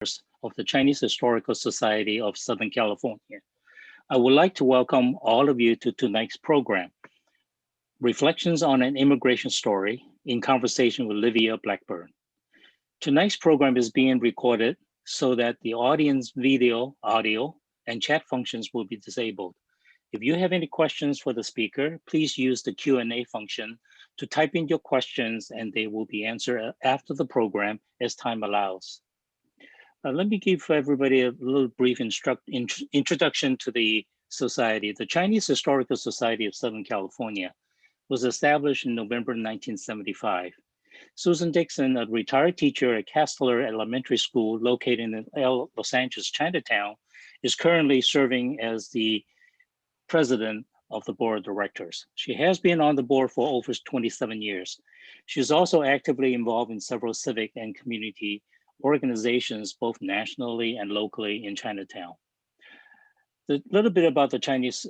of the Chinese Historical Society of Southern California. I would like to welcome all of you to tonight's program, Reflections on an Immigration Story in conversation with Livia Blackburne. Tonight's program is being recorded so that the audience video, audio, and chat functions will be disabled. If you have any questions for the speaker, please use the Q&A function to type in your questions and they will be answered after the program as time allows. Let me give everybody a little brief introduction to the society. The Chinese Historical Society of Southern California was established in November 1975. Susan Dixon, a retired teacher at Castler Elementary School located in Los Angeles, Chinatown, is currently serving as the president of the board of directors. She has been on the board for over 27 years. She's also actively involved in several civic and community organizations, both nationally and locally in Chinatown. A little bit about the Chinese,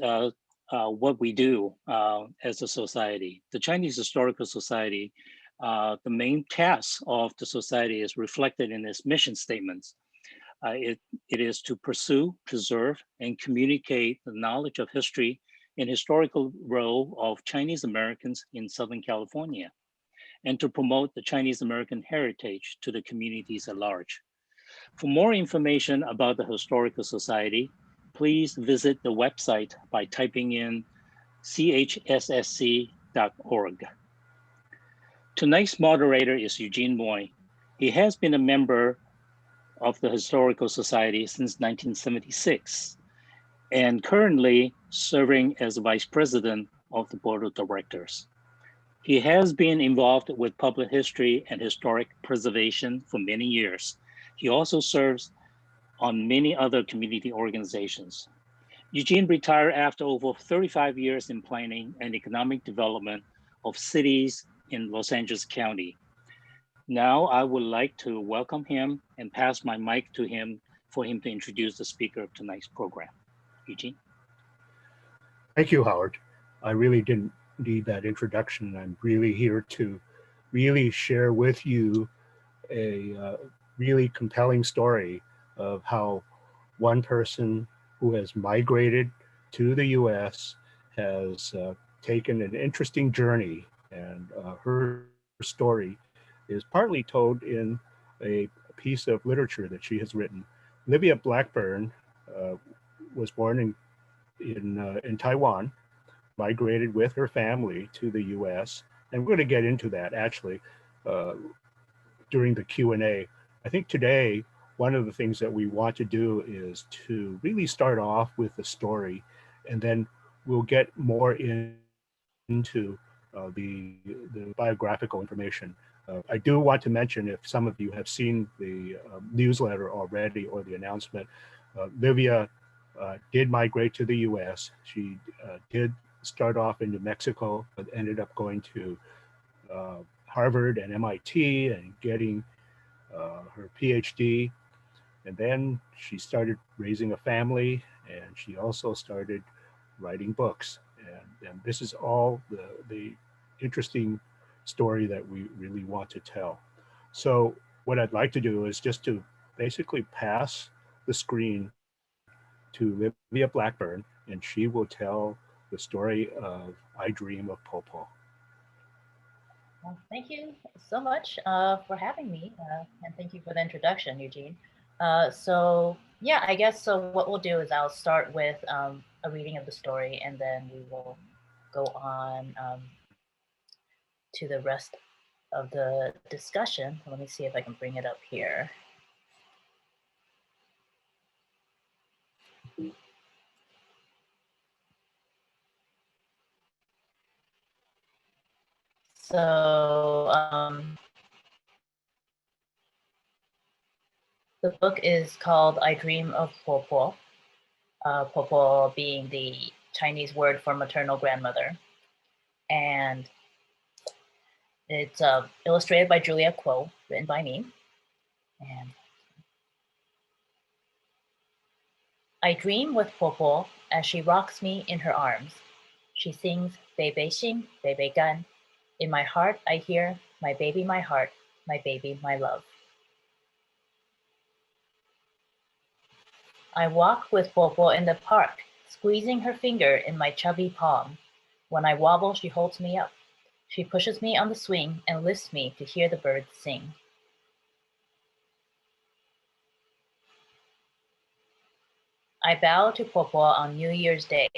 what we do as a society. The Chinese Historical Society, the main task of the society is reflected in its mission statements. It is to pursue, preserve, and communicate the knowledge of history and historical role of Chinese Americans in Southern California, and to promote the Chinese American heritage to the communities at large. For more information about the Historical Society, please visit the website by typing in chssc.org. Tonight's moderator is Eugene Moy. He has been a member of the Historical Society since 1976 and currently serving as vice president of the board of directors. He has been involved with public history and historic preservation for many years. He also serves on many other community organizations. Eugene retired after over 35 years in planning and economic development of cities in Los Angeles County. Now I would like to welcome him and pass my mic to him for him to introduce the speaker of tonight's program. Eugene. Thank you, Howard. I really didn't need that introduction. I'm really here to really share with you a really compelling story of how one person who has migrated to the US has taken an interesting journey, and her story is partly told in a piece of literature that she has written. Livia Blackburne was born in Taiwan, migrated with her family to the US, and we're going to get into that actually during the Q&A. I think today, one of the things that we want to do is to really start off with the story, and then we'll get more into the biographical information. I do want to mention, if some of you have seen the newsletter already or the announcement, Livia did migrate to the US. She did start off in New Mexico, but ended up going to Harvard and MIT and getting her PhD. And then she started raising a family, and she also started writing books. And this is all the interesting story that we really want to tell. So what I'd like to do is just to basically pass the screen to Livia Blackburne, and she will tell the story of I Dream of Popo. Well, thank you so much for having me, and thank you for the introduction, Eugene. So yeah, I guess so what we'll do is I'll start with a reading of the story, and then we will go on to the rest of the discussion. Let me see if I can bring it up here. So the book is called I Dream of Popo, Popo being the Chinese word for maternal grandmother. And it's illustrated by Julia Kuo, written by me. And I dream with Popo as she rocks me in her arms. She sings Bei Bei Xing, Bei Bei Gan. In my heart, I hear my baby, my heart, my baby, my love. I walk with Popo in the park, squeezing her finger in my chubby palm. When I wobble, she holds me up. She pushes me on the swing and lifts me to hear the birds sing. I bow to Popo on New Year's Day.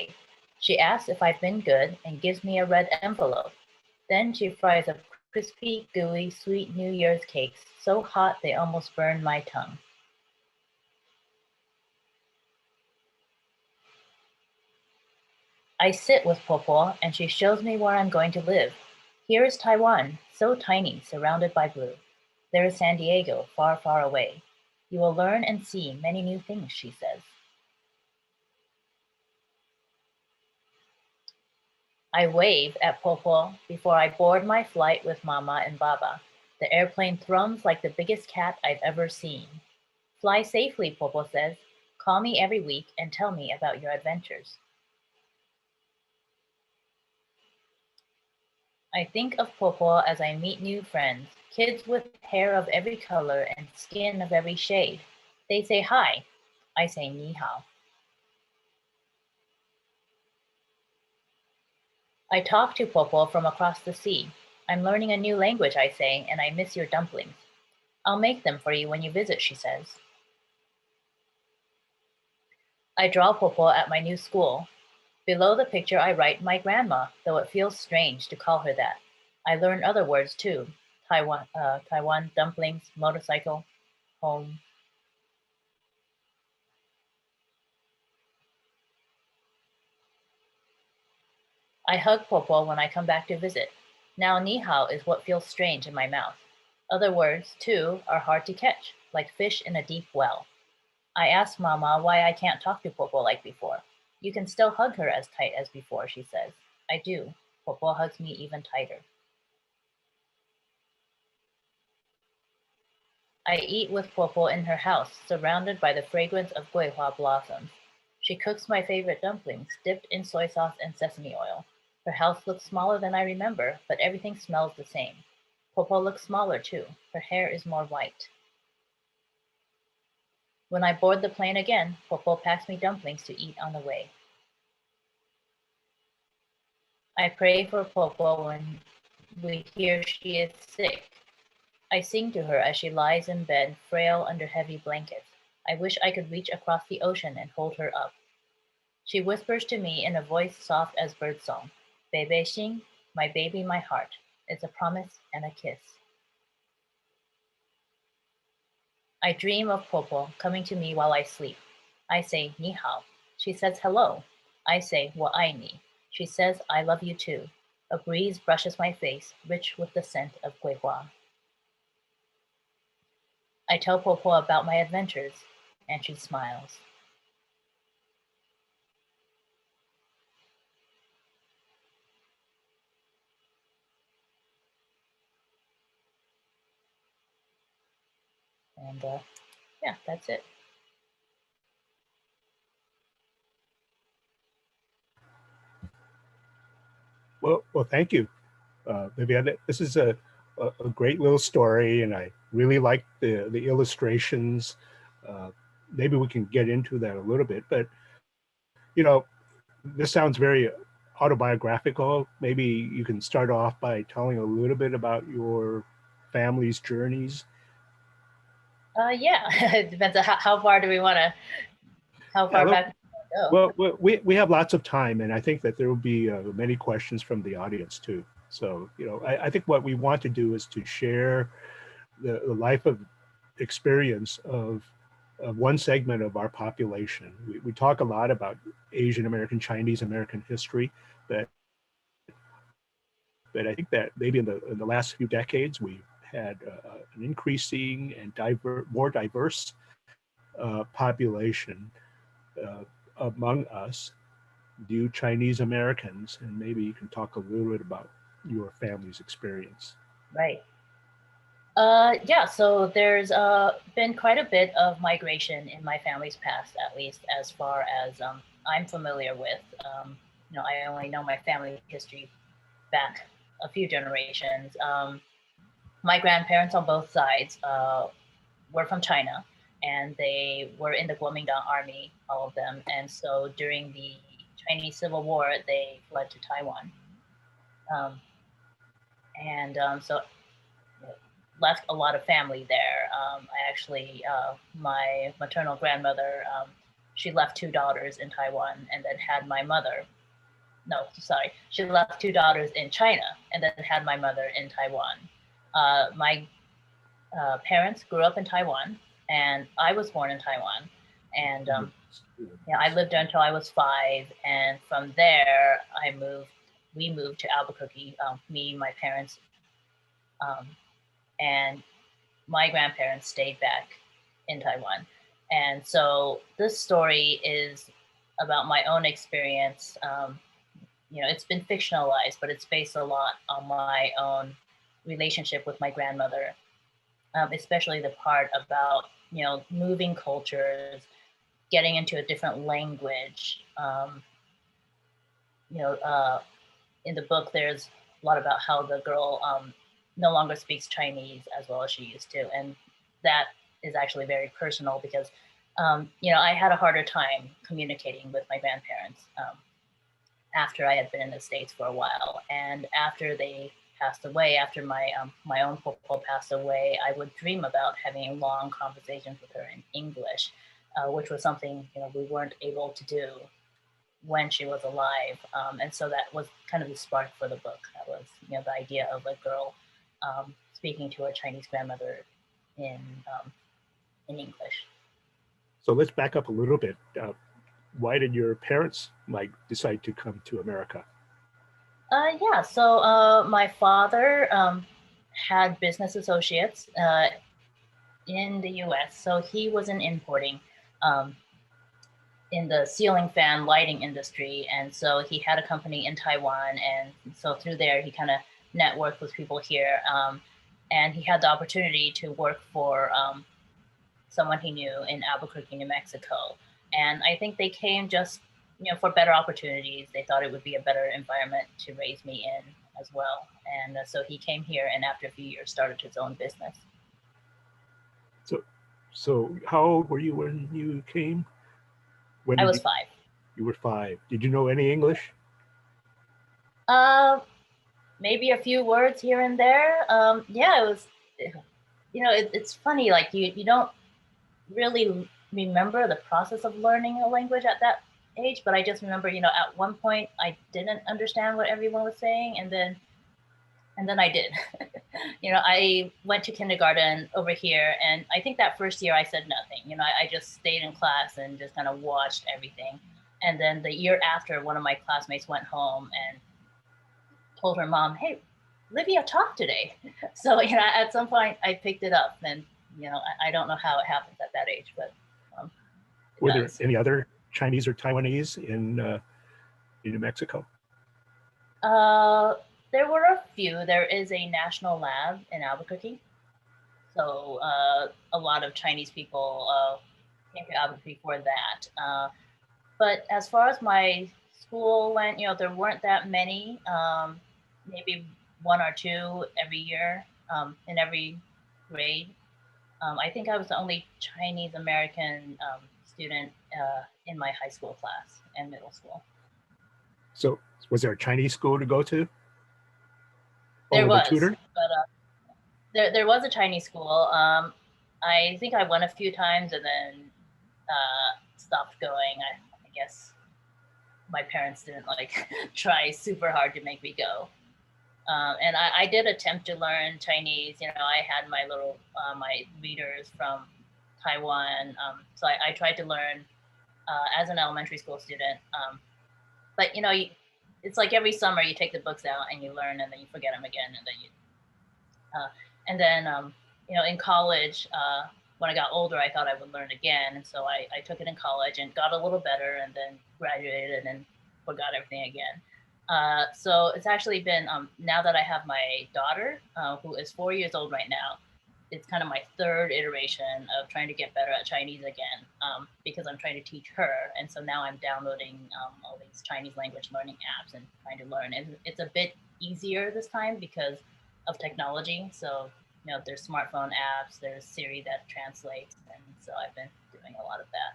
She asks if I've been good and gives me a red envelope. Then she fries up crispy, gooey, sweet New Year's cakes, so hot they almost burn my tongue. I sit with Popo and she shows me where I'm going to live. Here is Taiwan, so tiny, surrounded by blue. There is San Diego, far, far away. You will learn and see many new things, she says. I wave at Popo before I board my flight with Mama and Baba. The airplane thrums like the biggest cat I've ever seen. Fly safely, Popo says. Call me every week and tell me about your adventures. I think of Popo as I meet new friends, kids with hair of every color and skin of every shade. They say hi. I say ni hao. I talk to Popo from across the sea. I'm learning a new language, I say, and I miss your dumplings. I'll make them for you when you visit, she says. I draw Popo at my new school. Below the picture I write my grandma, though it feels strange to call her that. I learn other words too. Taiwan, dumplings, motorcycle, home. I hug Popo when I come back to visit. Now ni hao is what feels strange in my mouth. Other words, too, are hard to catch, like fish in a deep well. I ask Mama why I can't talk to Popo like before. You can still hug her as tight as before, she says. I do. Popo hugs me even tighter. I eat with Popo in her house, surrounded by the fragrance of guihua blossoms. She cooks my favorite dumplings, dipped in soy sauce and sesame oil. Her house looks smaller than I remember, but everything smells the same. Popo looks smaller too. Her hair is more white. When I board the plane again, Popo packs me dumplings to eat on the way. I pray for Popo when we hear she is sick. I sing to her as she lies in bed, frail under heavy blankets. I wish I could reach across the ocean and hold her up. She whispers to me in a voice soft as birdsong, Bebe Xing, my baby, my heart. It's a promise and a kiss. I dream of Popo coming to me while I sleep. I say, ni hao. She says hello. I say, wo ai ni. She says, I love you too. A breeze brushes my face, rich with the scent of guihua. I tell Popo about my adventures, and she smiles. And yeah, that's it. Well, thank you, Vivian. This is a great little story, and I really like the illustrations. Maybe we can get into that a little bit, but you know, this sounds very autobiographical. Maybe you can start off by telling a little bit about your family's journeys. Yeah, it depends on how far do we want to, how far back do we go? Well, we have lots of time, and I think that there will be many questions from the audience too. So, I think what we want to do is to share the life of experience of one segment of our population. We talk a lot about Asian American, Chinese American history, but I think that maybe in the last few decades, we've had an increasing and more diverse population among us, due Chinese Americans, and maybe you can talk a little bit about your family's experience. Right. Yeah, so there's been quite a bit of migration in my family's past, at least as far as I'm familiar with. I only know my family history back a few generations. My grandparents on both sides were from China, and they were in the Kuomintang army, all of them. And so during the Chinese Civil War, they fled to Taiwan. So left a lot of family there. I actually, my maternal grandmother, she left 2 daughters in Taiwan and then had my mother. No, sorry, she left 2 daughters in China and then had my mother in Taiwan. My parents grew up in Taiwan, and I was born in Taiwan. And I lived there until I was 5, and from there we moved to Albuquerque, me, my parents, and my grandparents stayed back in Taiwan. And so this story is about my own experience. It's been fictionalized, but it's based a lot on my own relationship with my grandmother, especially the part about, moving cultures, getting into a different language. In the book, there's a lot about how the girl no longer speaks Chinese as well as she used to. And that is actually very personal because, I had a harder time communicating with my grandparents after I had been in the States for a while. And after they passed away, after my my own Popo passed away, I would dream about having long conversations with her in English, which was something we weren't able to do when she was alive. And so that was kind of the spark for the book. That was the idea of a girl speaking to her Chinese grandmother in English. So let's back up a little bit. Why did your parents decide to come to America? So my father had business associates in the US. So he was in importing in the ceiling fan lighting industry. And so he had a company in Taiwan. And so through there, he kind of networked with people here. And he had the opportunity to work for someone he knew in Albuquerque, New Mexico. And I think they came just, for better opportunities. They thought it would be a better environment to raise me in as well. And so he came here and after a few years started his own business. So how old were you when you came? I was 5. You were 5. Did you know any English? Maybe a few words here and there. Yeah, it was, it's funny, like you don't really remember the process of learning a language at that age, but I just remember, at one point I didn't understand what everyone was saying, and then I did. I went to kindergarten over here, and I think that first year I said nothing. I just stayed in class and just kind of watched everything. And then the year after, one of my classmates went home and told her mom, "Hey, Livia talked today." So, at some point I picked it up, and I don't know how it happens at that age, but were there any other Chinese or Taiwanese in New Mexico? There were a few. There is a national lab in Albuquerque, so a lot of Chinese people came to Albuquerque for that. But as far as my school went, there weren't that many. Maybe 1 or 2 every year in every grade. I think I was the only Chinese American student in my high school class and middle school. So was there a Chinese school to go to? There was, but there was a Chinese school. I think I went a few times and then stopped going. I guess my parents didn't try super hard to make me go. And I did attempt to learn Chinese. I had my little my readers from Taiwan. So I tried to learn as an elementary school student. But it's like every summer you take the books out and you learn, and then you forget them again, and then in college when I got older, I thought I would learn again, and so I took it in college and got a little better, and then graduated and forgot everything again. So it's actually been now that I have my daughter who is 4 years old right now, it's kind of my 3rd iteration of trying to get better at Chinese again, because I'm trying to teach her. And so now I'm downloading all these Chinese language learning apps and trying to learn. And it's a bit easier this time because of technology. So, there's smartphone apps, there's Siri that translates. And so I've been doing a lot of that.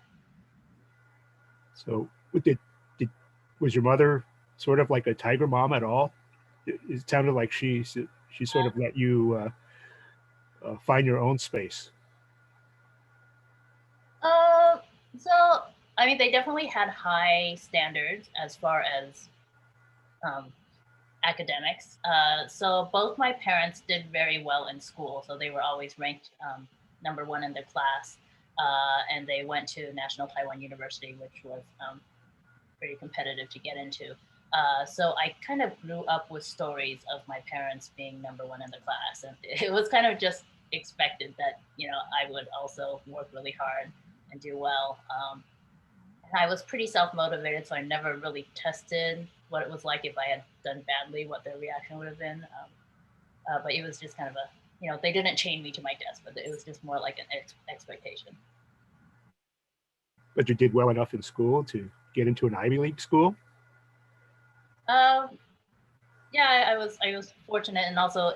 So was your mother sort of like a tiger mom at all? It sounded like she sort of let you find your own space. So I mean, they definitely had high standards as far as academics. So both my parents did very well in school. So they were always ranked #1 in their class. And they went to National Taiwan University, which was pretty competitive to get into. So I kind of grew up with stories of my parents being #1 in the class. And it was kind of just expected that, I would also work really hard and do well. And I was pretty self-motivated, so I never really tested what it was like if I had done badly, what their reaction would have been. But it was just kind of they didn't chain me to my desk, but it was just more like an expectation. But you did well enough in school to get into an Ivy League school? Yeah, I was fortunate, and also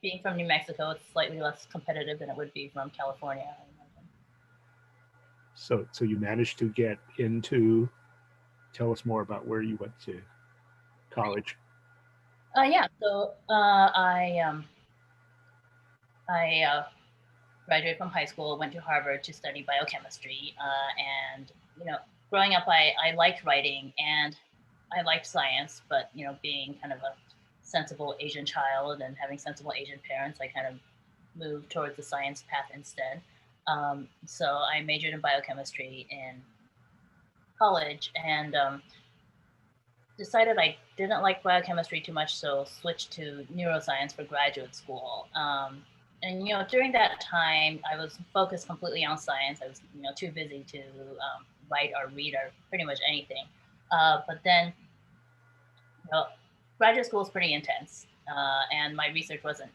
being from New Mexico, it's slightly less competitive than it would be from California. So you managed to get into. Tell us more about where you went to college. Yeah, so I graduated from high school, went to Harvard to study biochemistry, and growing up, I liked writing and I liked science, but being kind of a sensible Asian child and having sensible Asian parents, I kind of moved towards the science path instead. So I majored in biochemistry in college and decided I didn't like biochemistry too much, so switched to neuroscience for graduate school. And during that time, I was focused completely on science. I was too busy to write or read or pretty much anything. But then, graduate school is pretty intense, and my research wasn't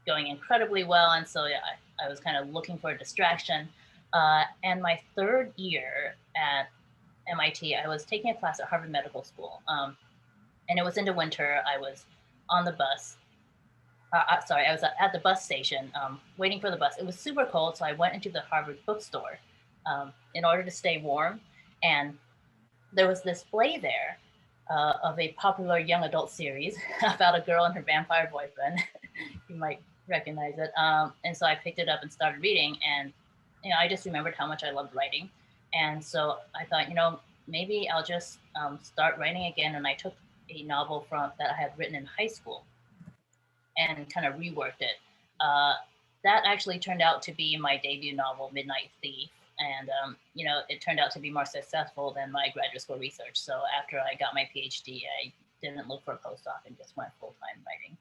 going incredibly well, and so yeah, I was kind of looking for a distraction. And my third year at MIT, I was taking a class at Harvard Medical School, and it was in the winter. I was on the bus. Sorry, I was at the bus station waiting for the bus. It was super cold, so I went into the Harvard bookstore in order to stay warm. And there was display there of a popular young adult series about a girl and her vampire boyfriend. You might recognize it. And so I picked it up and started reading. And I just remembered how much I loved writing. And so I thought, maybe I'll just start writing again. And I took a novel that I had written in high school and kind of reworked it. That actually turned out to be my debut novel, Midnight Thief. And, it turned out to be more successful than my graduate school research. So after I got my PhD, I didn't look for a postdoc and just went full-time writing.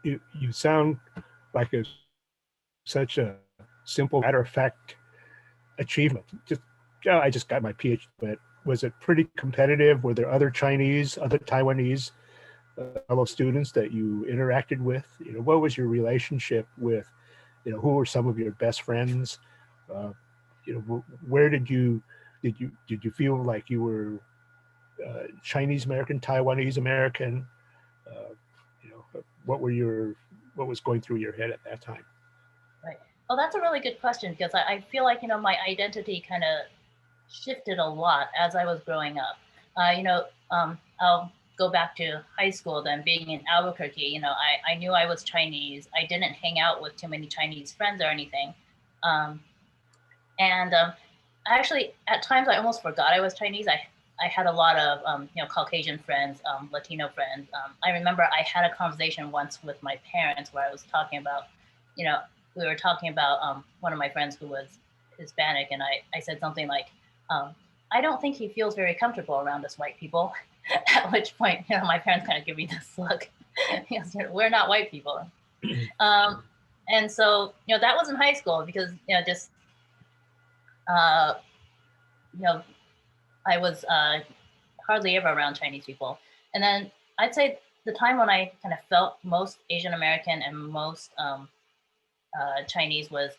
You sound like such a simple, matter-of-fact achievement. I just got my PhD, but was it pretty competitive? Were there other Taiwanese fellow students that you interacted with? What was your relationship with, who were some of your best friends? Where did you feel like you were Chinese American, Taiwanese American? What was going through your head at that time? Right. Well, that's a really good question because I feel like, my identity kind of shifted a lot as I was growing up. I'll go back to high school then, being in Albuquerque, I knew I was Chinese. I didn't hang out with too many Chinese friends or anything. Actually, at times I almost forgot I was Chinese. I had a lot of, Caucasian friends, Latino friends. I remember I had a conversation once with my parents where I was talking about, we were talking about one of my friends who was Hispanic, and I said something like, I don't think he feels very comfortable around us white people. At which point, my parents kind of give me this look. We're not white people. And so, that was in high school because, just, I was hardly ever around Chinese people. And then I'd say the time when I kind of felt most Asian American and most Chinese was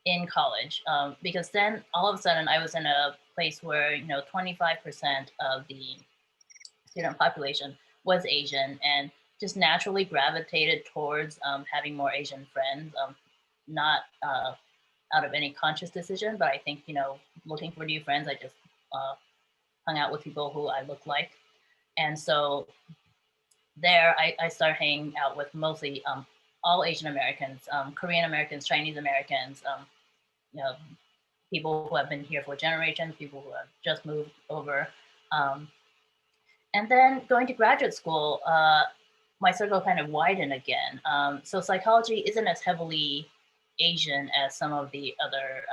in college, because then all of a sudden I was in a place where 25% of the student population was Asian, and just naturally gravitated towards having more Asian friends. not out of any conscious decision, but I think, looking for new friends, I just hung out with people who I look like. And so there I started hanging out with mostly all Asian Americans, Korean Americans, Chinese Americans, people who have been here for generations, people who have just moved over. And then going to graduate school, my circle kind of widened again. So psychology isn't as heavily Asian as some of the other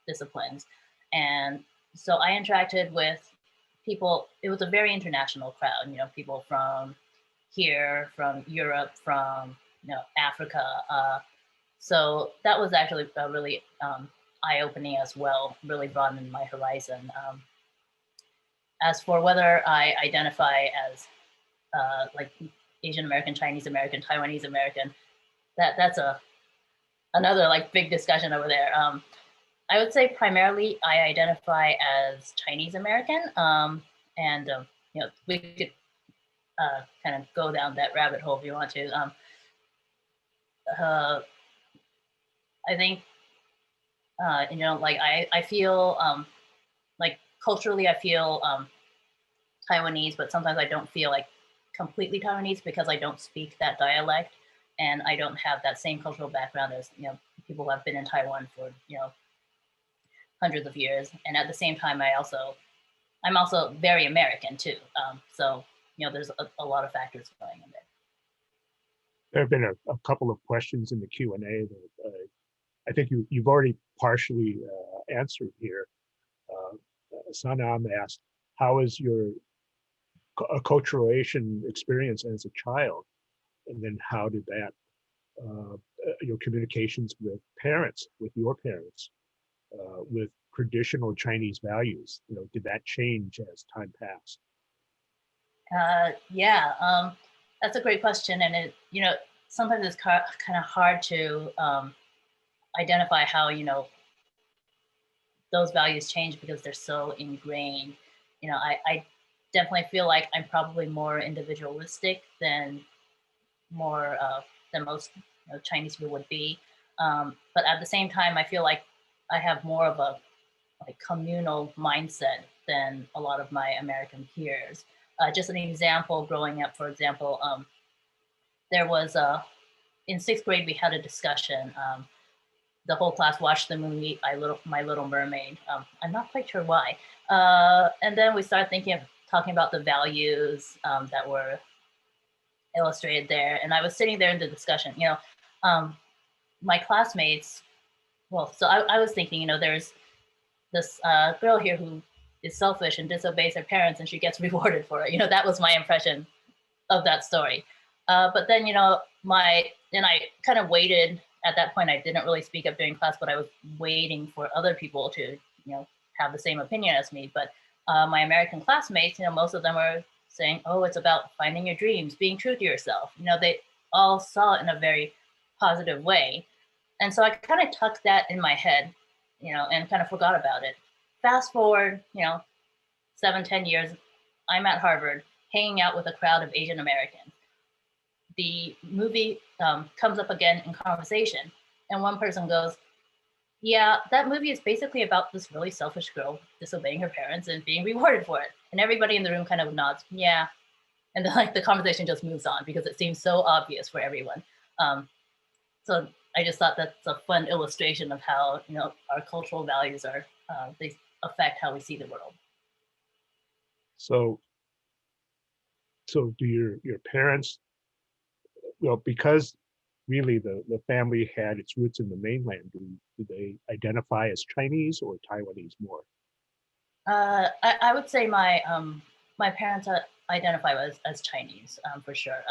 disciplines. And so I interacted with people. It was a very international crowd, people from here, from Europe, from Africa. So that was actually really eye-opening as well, really broadened my horizon. As for whether I identify as like Asian American, Chinese American, Taiwanese American, that's another like big discussion over there. I would say primarily I identify as Chinese American, and we could kind of go down that rabbit hole if you want to. I think I feel like culturally I feel Taiwanese, but sometimes I don't feel like completely Taiwanese because I don't speak that dialect, and I don't have that same cultural background as people who have been in Taiwan for hundreds of years. And at the same time, I'm also very American too. So there's a lot of factors going in there. There have been a couple of questions in the Q&A that I think you've already partially answered here. Sanam asked, how is your acculturation experience as a child? And then how did that, your communications with your parents, with traditional Chinese values, did that change as time passed? Yeah, that's a great question. And it, sometimes it's kind of hard to identify how, those values change because they're so ingrained. I definitely feel like I'm probably more individualistic than most Chinese people would be. But at the same time, I feel like I have more of a communal mindset than a lot of my American peers. Just an example, growing up, for example, there was in sixth grade, we had a discussion. The whole class watched the movie My Little Mermaid. I'm not quite sure why. And then we started talking about the values that were illustrated there. And I was sitting there in the discussion, my classmates, so I was thinking, there's this girl here who is selfish and disobeys her parents and she gets rewarded for it. That was my impression of that story. But then, I kind of waited. At that point, I didn't really speak up during class, but I was waiting for other people to, have the same opinion as me. But my American classmates, most of them were saying, oh, it's about finding your dreams, being true to yourself. They all saw it in a very positive way. And so I kind of tucked that in my head, and kind of forgot about it. Fast forward, 7-10 years, I'm at Harvard, hanging out with a crowd of Asian Americans. The movie comes up again in conversation, and one person goes, yeah, that movie is basically about this really selfish girl disobeying her parents and being rewarded for it. And everybody in the room kind of nods, yeah. And then the conversation just moves on because it seems so obvious for everyone. So I just thought that's a fun illustration of how, our cultural values are, they affect how we see the world. So do your parents, because really the family had its roots in the mainland, do they identify as Chinese or Taiwanese more? I would say my parents identify as Chinese, for sure.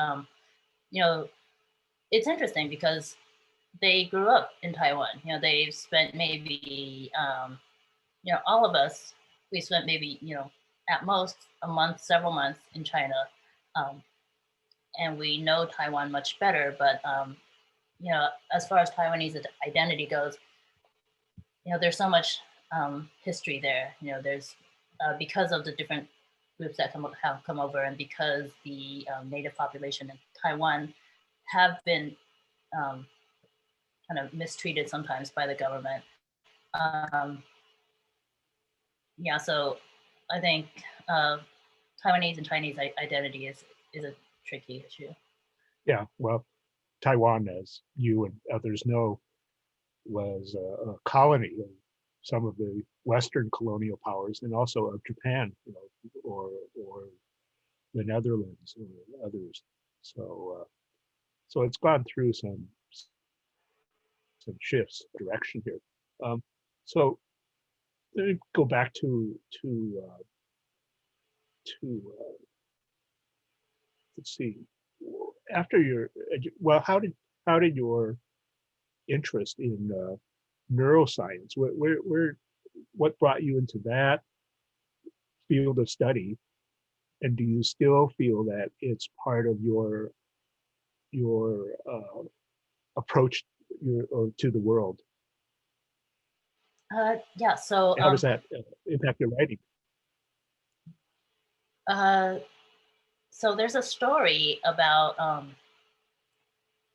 It's interesting because they grew up in Taiwan. They've spent maybe, all of us, we spent maybe, at most a month, several months in China. And we know Taiwan much better, but, as far as Taiwanese identity goes, there's so much history there. There's, because of the different groups that have come over, and because the native population in Taiwan have been kind of mistreated sometimes by the government. Yeah, so I think Taiwanese and Chinese identity is a tricky issue. Yeah, well, Taiwan, as you and others know, was a colony of some of the Western colonial powers, and also of Japan, or the Netherlands or others. So, so it's gone through some shifts direction here. So let me go back to let's see. After your well, how did your interest in neuroscience, what brought you into that field of study, and do you still feel that it's part of your approach to the world? Yeah, so How does that impact your writing? So there's a story about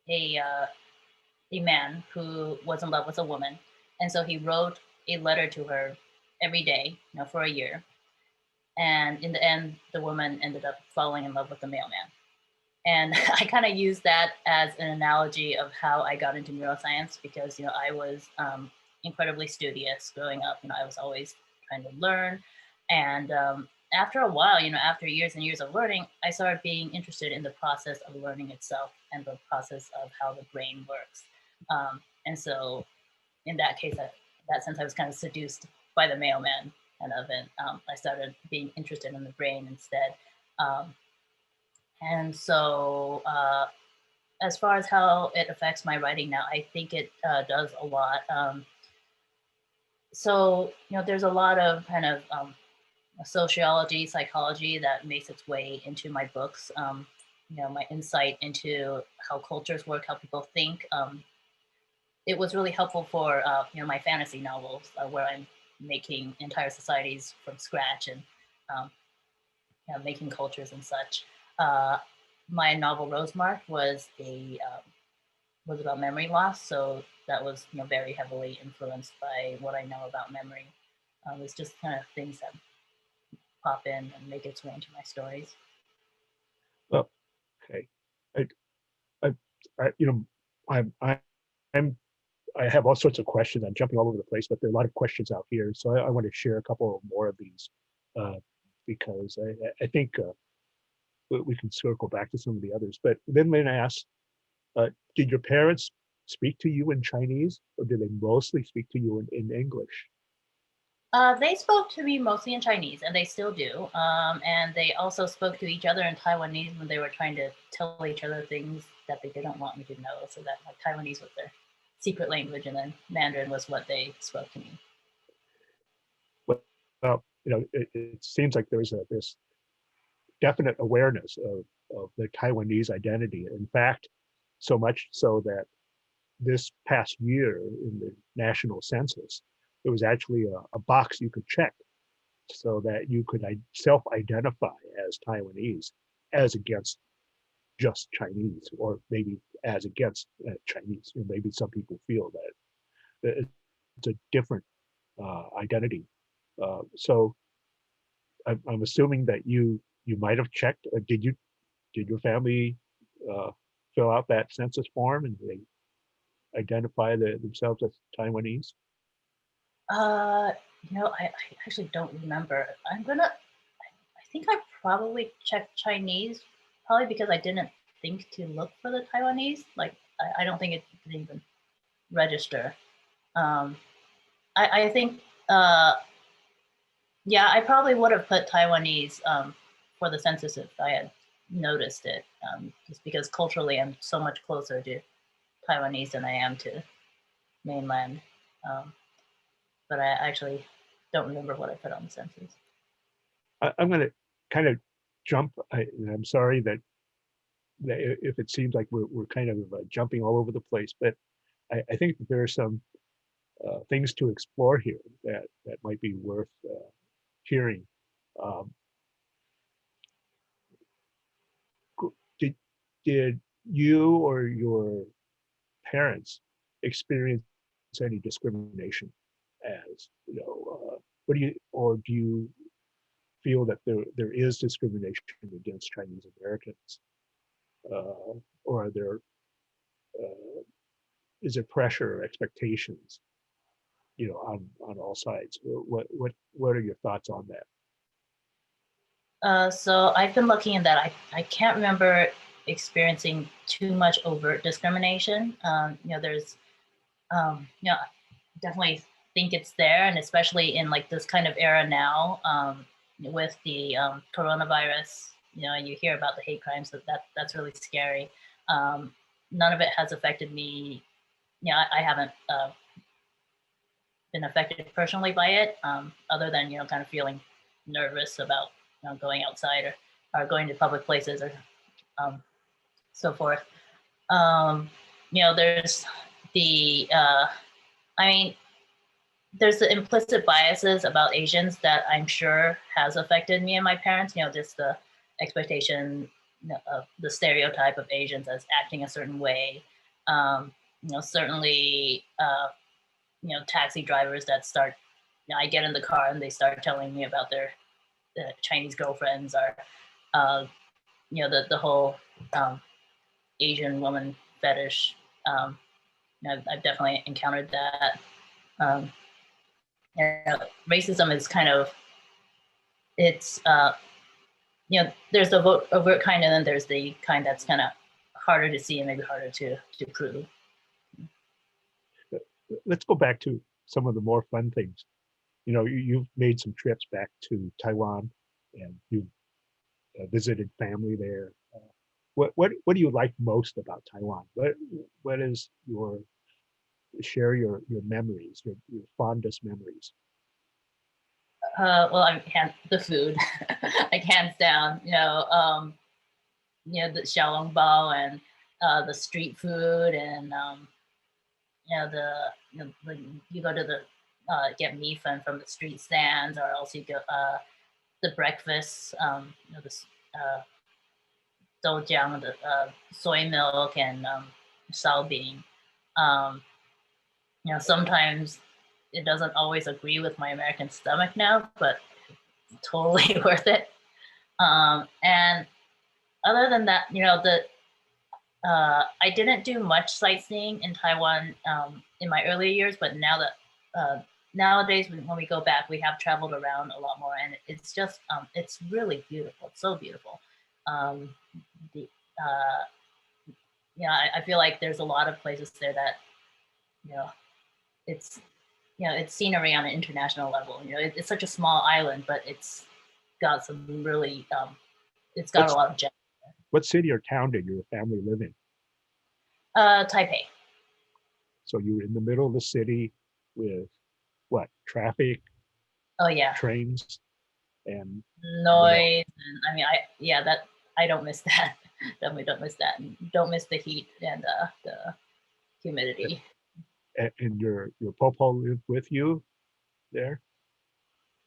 a man who was in love with a woman, and so he wrote a letter to her every day, for a year. And in the end, the woman ended up falling in love with the mailman. And I kind of use that as an analogy of how I got into neuroscience, because I was incredibly studious growing up. I was always trying to learn, and after a while, after years and years of learning, I started being interested in the process of learning itself and the process of how the brain works. And so, in that case, that sense, I was kind of seduced by the mailman, and I started being interested in the brain instead. And so, as far as how it affects my writing now, I think it does a lot. So, there's a lot of kind of sociology, psychology that makes its way into my books. My insight into how cultures work, how people think. It was really helpful for my fantasy novels, where I'm making entire societies from scratch and making cultures and such. My novel Rosemark was about memory loss, so that was very heavily influenced by what I know about memory. It's just kind of things that pop in and make its way into my stories. Well, okay, I, I'm I have all sorts of questions. I'm jumping all over the place, but there are a lot of questions out here, so I want to share a couple more of these because I think we can circle back to some of the others. But then when I ask, did your parents speak to you in Chinese, or did they mostly speak to you in English? They spoke to me mostly in Chinese, and they still do. And they also spoke to each other in Taiwanese when they were trying to tell each other things that they didn't want me to know. So that Taiwanese was their secret language, and then Mandarin was what they spoke to me. Well, it seems like there's this definite awareness of the Taiwanese identity. In fact, so much so that this past year in the national census, there was actually a box you could check so that you could self-identify as Taiwanese, as against just Chinese, or maybe as against Chinese. Maybe some people feel that it's a different identity. So I'm assuming that you might have checked. Did your family fill out that census form and they identify themselves as Taiwanese? I actually don't remember. I think I probably checked Chinese, probably because I didn't think to look for the Taiwanese. Like, I don't think it didn't even register. I think, yeah, I probably would have put Taiwanese for the census if I had noticed it, just because culturally I'm so much closer to Taiwanese than I am to mainland. But I actually don't remember what I put on the census. I'm going to kind of jump. I'm sorry that if it seems like we're kind of jumping all over the place, but I think that there are some things to explore here that might be worth hearing. Did you or your parents experience any discrimination as, what do you, or do you feel that there is discrimination against Chinese Americans? Or are there, is there pressure or expectations, on all sides? What are your thoughts on that? So I've been looking at that. I can't remember experiencing too much overt discrimination. There's, definitely think it's there, and especially in like this kind of era now, with the coronavirus. You hear about the hate crimes. That's really scary. None of it has affected me. I haven't been affected personally by it, other than kind of feeling nervous about going outside or going to public places or so forth. There's the there's the implicit biases about Asians that I'm sure has affected me and my parents. Just the expectation of the stereotype of Asians as acting a certain way. Certainly, taxi drivers that start, I get in the car and they start telling me about their Chinese girlfriends, or, the whole Asian woman fetish. I've definitely encountered that. Racism is kind of, it's, there's the overt kind, and then there's the kind that's kind of harder to see and maybe harder to prove. Let's go back to some of the more fun things. You've made some trips back to Taiwan, and you've visited family there. What do you like most about Taiwan? What is share your memories, your fondest memories? Well, the food, like hands down. The xiaolongbao and the street food, and you go to the get mi fan from the street stands, or else you go the breakfast, the doujiang, the soy milk, and sao bean. Sometimes it doesn't always agree with my American stomach now, but totally worth it. And other than that, I didn't do much sightseeing in Taiwan in my earlier years, but now that nowadays when we go back, we have traveled around a lot more, and it's just it's really beautiful. It's so beautiful. I feel like there's a lot of places there that it's it's scenery on an international level. It's such a small island, but it's got some really it's got a lot of gems. What city or town did your family live in? Taipei. So you were in the middle of the city with what? Traffic? Oh yeah. Trains and noise. And I don't miss that. Definitely don't miss that. And don't miss the heat and the humidity. And your Popo lived with you there?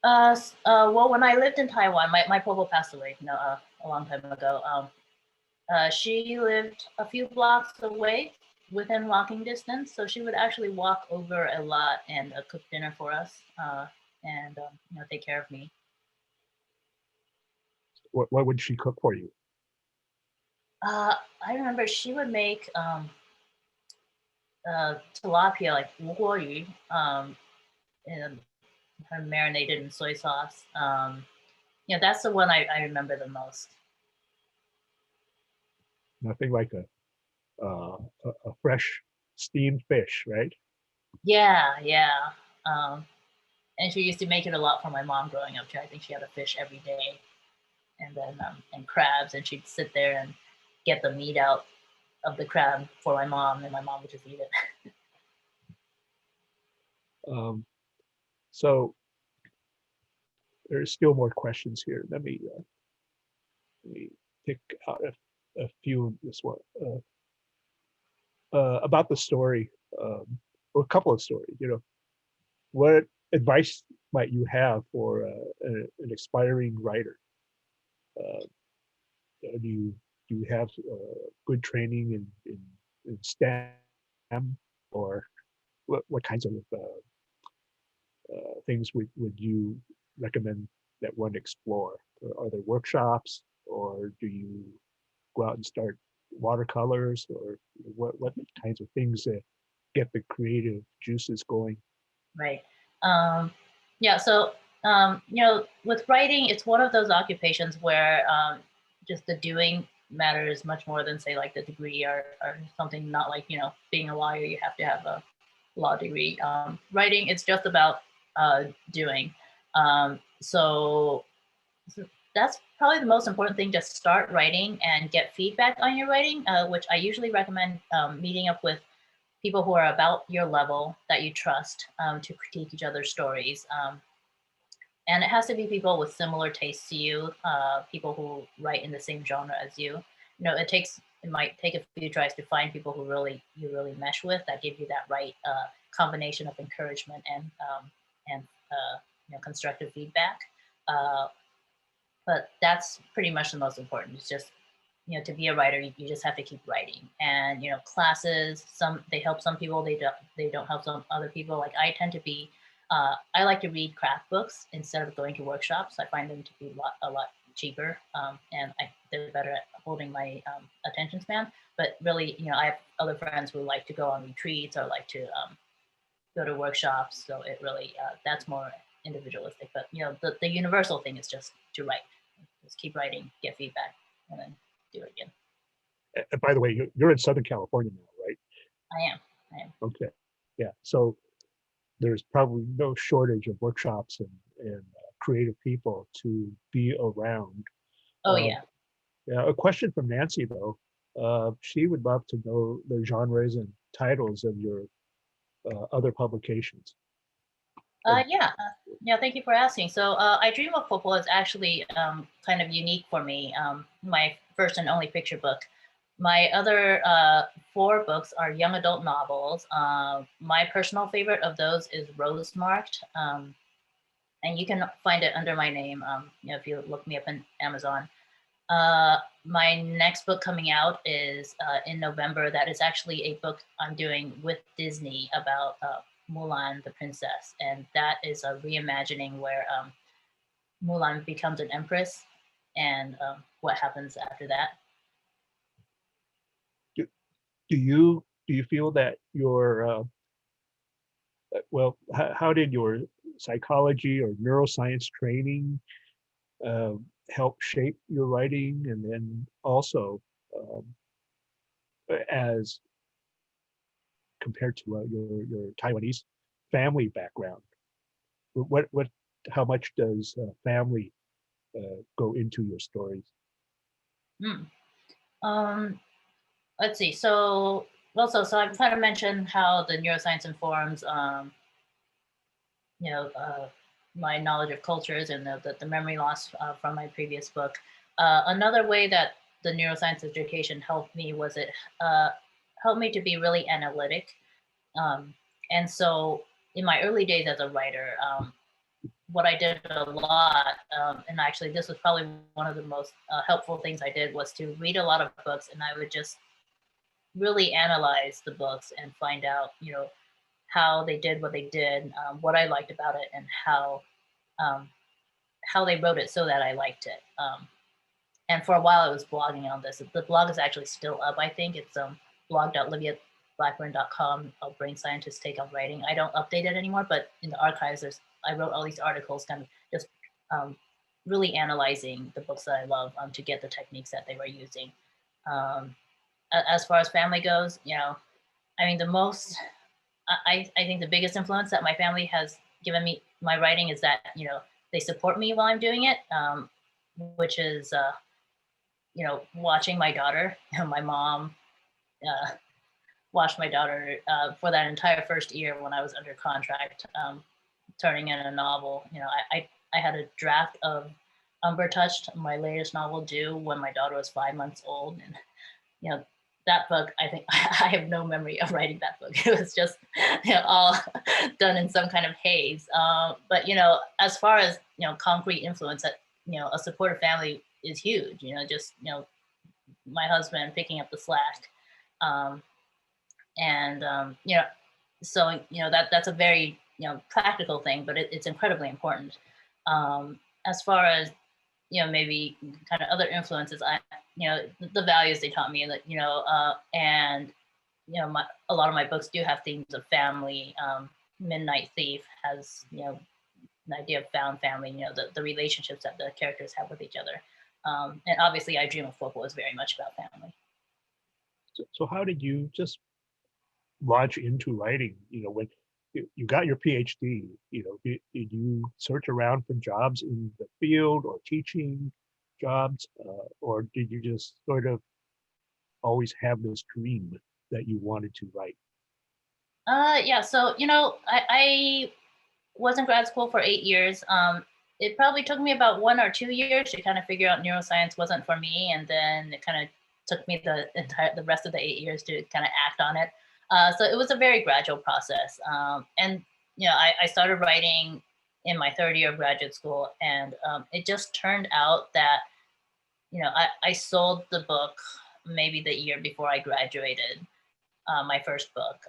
Well, when I lived in Taiwan, my Popo passed away, a long time ago. She lived a few blocks away, within walking distance, so she would actually walk over a lot and cook dinner for us, and take care of me. What would she cook for you? I remember she would make tilapia, like 无锅鱼, and her marinated in soy sauce. That's the one I remember the most. Nothing like a fresh steamed fish, right? Yeah. And she used to make it a lot for my mom growing up too. I think she had a fish every day, and then and crabs, and she'd sit there and get the meat out of the crab for my mom, and my mom would just eat it. So there's still more questions here. Let me pick out a few of this one. About the story, or a couple of stories. What advice might you have for an aspiring writer? Do you have good training in STEM, or what kinds of things would you recommend that one explore? Are there workshops, or do you go out and start watercolors, or what kinds of things that get the creative juices going? Right. Yeah. So, with writing, it's one of those occupations where just the doing matters much more than, say, like the degree or something. Not like, being a lawyer, you have to have a law degree. Writing, it's just about doing. So that's probably the most important thing. Just start writing and get feedback on your writing, which I usually recommend meeting up with people who are about your level that you trust, to critique each other's stories. And it has to be people with similar tastes to you, people who write in the same genre as you. It might take a few tries to find people who you really mesh with, that give you that right combination of encouragement and constructive feedback. But that's pretty much the most important. It's just, to be a writer, you just have to keep writing. And classes, they help some people, they don't help some other people. Like I tend to be, I like to read craft books instead of going to workshops. I find them to be a lot cheaper, and they're better at holding my attention span. But really, I have other friends who like to go on retreats or like to go to workshops. So it really, that's more individualistic. But the universal thing is just to write. Just keep writing, get feedback, and then do it again. And by the way, you're in Southern California now, right? I am. Okay. Yeah. So there's probably no shortage of workshops and creative people to be around. Oh, yeah. Yeah. A question from Nancy, though. She would love to know the genres and titles of your other publications. Yeah, thank you for asking. So I Dream of Popo is actually kind of unique for me, my first and only picture book. My other 4 books are young adult novels. My personal favorite of those is Rose Marked, and you can find it under my name, if you look me up in Amazon. My next book coming out is in November. That is actually a book I'm doing with Disney about Mulan, the princess. And that is a reimagining where Mulan becomes an empress and what happens after that. Do you feel that your how did your psychology or neuroscience training help shape your writing, and then also as compared to your Taiwanese family background, what how much does family go into your stories? Let's see. So I've kind of mentioned how the neuroscience informs, my knowledge of cultures and the memory loss from my previous book. Another way that the neuroscience education helped me was it helped me to be really analytic. And so in my early days as a writer, what I did a lot, and actually this was probably one of the most helpful things I did, was to read a lot of books, and I would just really analyze the books and find out, how they did what they did, what I liked about it, and how they wrote it so that I liked it. And for a while, I was blogging on this. The blog is actually still up. I think it's blog.liviablackburne.com. A brain scientist's take on writing. I don't update it anymore, but in the archives, I wrote all these articles, kind of just really analyzing the books that I love to get the techniques that they were using. As far as family goes, I mean, I think the biggest influence that my family has given me my writing is that, they support me while I'm doing it, which is, watching my daughter. My mom watched my daughter for that entire first year when I was under contract, turning in a novel. I had a draft of Umber Touched, my latest novel, due when my daughter was 5 months old. And, that book, I think I have no memory of writing that book. It was just all done in some kind of haze. But, as far as, concrete influence, that, a supportive family is huge, just, my husband picking up the slack. And, So, that's a very, practical thing, but it's incredibly important. As far as, maybe kind of other influences, the values they taught me, and, a lot of my books do have themes of family. Midnight Thief has, an idea of found family, the relationships that the characters have with each other. And obviously, I Dream of Popo is very much about family. So how did you just launch into writing? When you got your PhD, did you search around for jobs in the field or teaching jobs, or did you just sort of always have this dream that you wanted to write? Yeah. So, I was in grad school for 8 years. It probably took me about 1 or 2 years to kind of figure out neuroscience wasn't for me, and then it kind of took me the rest of the 8 years to kind of act on it. So it was a very gradual process, and I started writing in my third year of graduate school, and it just turned out that I sold the book maybe the year before I graduated, my first book.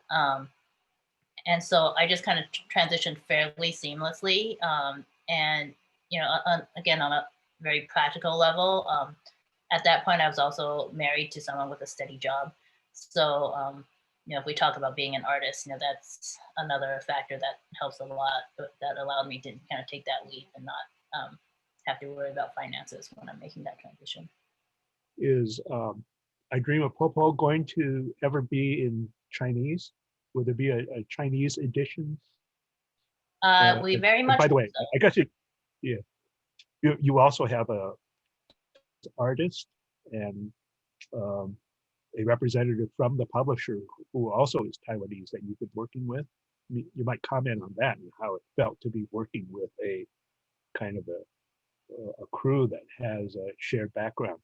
And so I just kind of transitioned fairly seamlessly. And again, on a very practical level, at that point I was also married to someone with a steady job. So if we talk about being an artist, that's another factor that helps a lot, that allowed me to kind of take that leap and not have to worry about finances when I'm making that transition. Is I Dream of Popo going to ever be in Chinese? Will there be a Chinese edition? We very much. By the way, so. I guess you also have a artist and a representative from the publisher who also is Taiwanese that you've been working with. You might comment on that and how it felt to be working with a kind of a crew that has a shared background.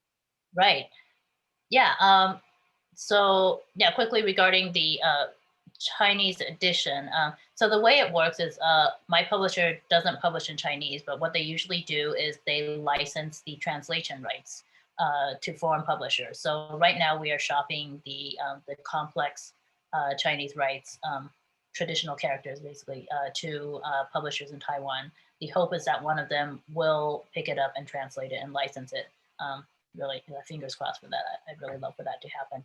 Right. Yeah. So yeah, quickly regarding the Chinese edition. So the way it works is my publisher doesn't publish in Chinese, but what they usually do is they license the translation rights to foreign publishers. So right now we are shopping the complex Chinese rights, traditional characters basically, to publishers in Taiwan. The hope is that one of them will pick it up and translate it and license it. Really, fingers crossed for that. I'd really love for that to happen.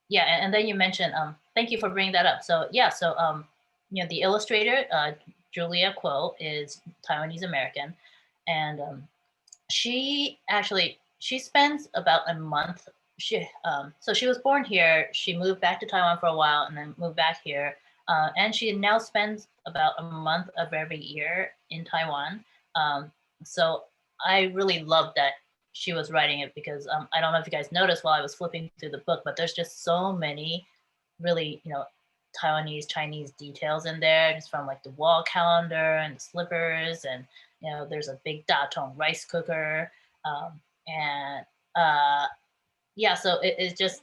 Yeah, and then you mentioned, thank you for bringing that up. So yeah, so the illustrator, Julia Kuo, is Taiwanese American, and she spends about a month. So she was born here. She moved back to Taiwan for a while, and then moved back here, and she now spends about a month of every year in Taiwan. So I really love that she was writing it, because I don't know if you guys noticed while I was flipping through the book, but there's just so many really, Taiwanese Chinese details in there, just from like the wall calendar and the slippers, and there's a big datong rice cooker, and yeah, so it's just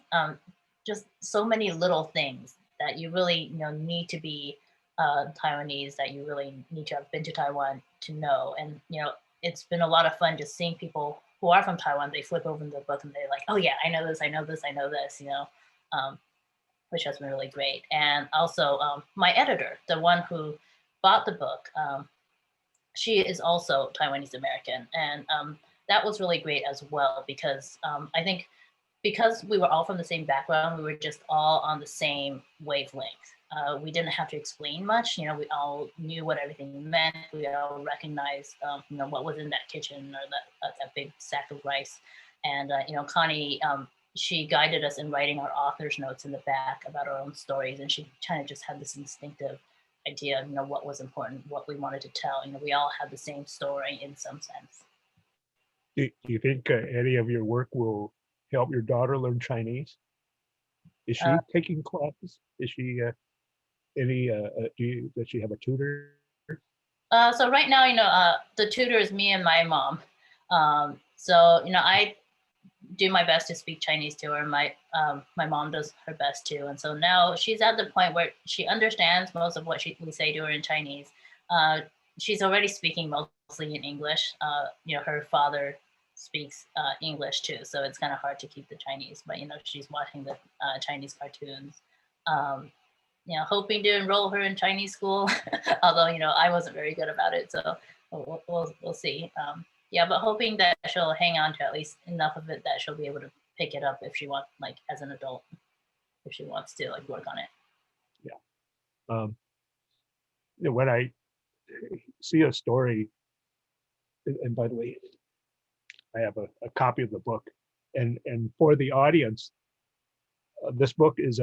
so many little things that you really need to be Taiwanese, that you really need to have been to Taiwan to know. And it's been a lot of fun just seeing people who are from Taiwan. They flip open the book and they're like, oh yeah, I know this, I know this, I know this, which has been really great. And also my editor, the one who bought the book, she is also Taiwanese American. And that was really great as well, because I think because we were all from the same background, we were just all on the same wavelength. We didn't have to explain much. We all knew what everything meant. We all recognized, what was in that kitchen, or that big sack of rice. And, Connie, she guided us in writing our author's notes in the back about our own stories. And she kind of just had this instinctive idea of, what was important, what we wanted to tell. We all had the same story in some sense. Do you think any of your work will help your daughter learn Chinese? Is she taking classes? Is she does she have a tutor? So right now, the tutor is me and my mom. So I do my best to speak Chinese to her. My mom does her best too, and so now she's at the point where she understands most of what we say to her in Chinese. She's already speaking mostly in English. Her father speaks English too, so it's kind of hard to keep the Chinese. But she's watching the Chinese cartoons. hoping to enroll her in Chinese school, although I wasn't very good about it, so we'll see. Yeah, but hoping that she'll hang on to at least enough of it that she'll be able to pick it up if she wants, like as an adult, if she wants to like work on it. Yeah. When I see a story, and by the way, I have a copy of the book, and for the audience, this book is